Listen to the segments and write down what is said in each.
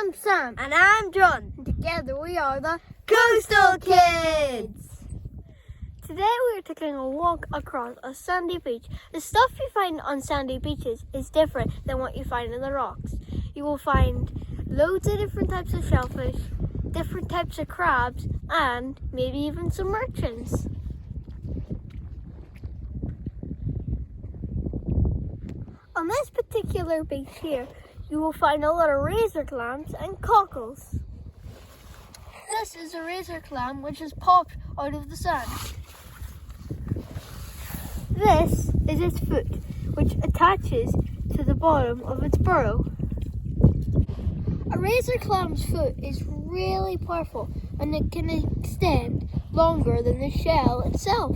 I'm Sam. And I'm John. And together we are the Coastal Kids! Today we are taking a walk across a sandy beach. The stuff you find on sandy beaches is different than what you find in the rocks. You will find loads of different types of shellfish, different types of crabs, and maybe even some urchins. On this particular beach here, you will find a lot of razor clams and cockles. This is a razor clam which has popped out of the sand. This is its foot, which attaches to the bottom of its burrow. A razor clam's foot is really powerful and it can extend longer than the shell itself.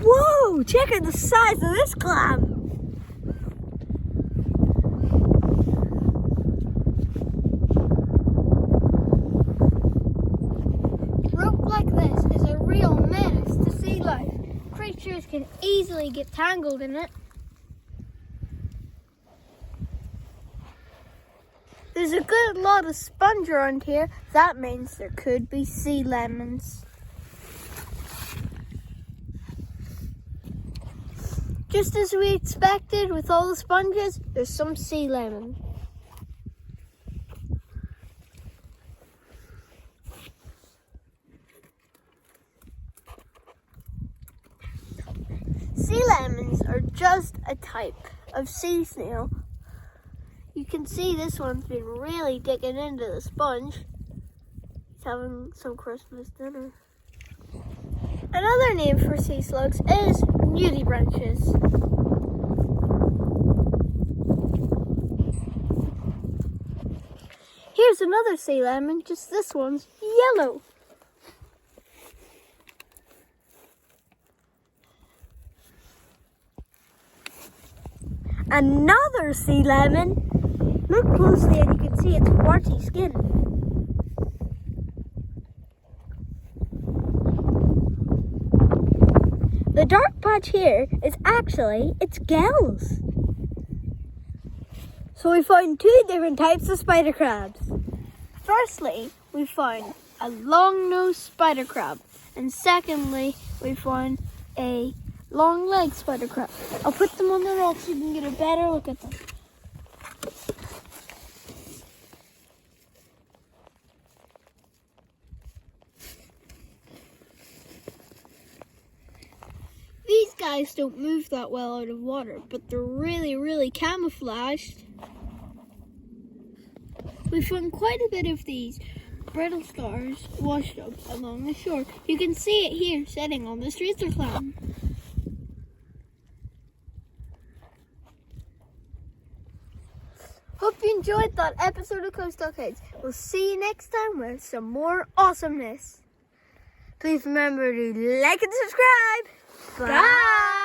Whoa! Check out the size of this clam! Rope like this is a real menace to sea life. Creatures can easily get tangled in it. There's a good lot of sponge around here. That means there could be sea lemons. Just as we expected with all the sponges, there's some sea lemon. Sea lemons are just a type of sea snail. You can see this one's been really digging into the sponge. He's having some Christmas dinner. Another name for sea slugs is nudibranches. Here's another sea lemon, just this one's yellow. Another sea lemon! Look closely and you can see its warty skin. The dark patch here is actually its gills. So we found two different types of spider crabs. Firstly, we found a long-nosed spider crab. And secondly, we found a long-legged spider crab. I'll put them on the rocks so you can get a better look at them. These guys don't move that well out of water, but they're really camouflaged. We found quite a bit of these brittle stars washed up along the shore. You can see it here sitting on this razor clam. Hope you enjoyed that episode of Coastal Kids. We'll see you next time with some more awesomeness. Please remember to like and subscribe. Bye.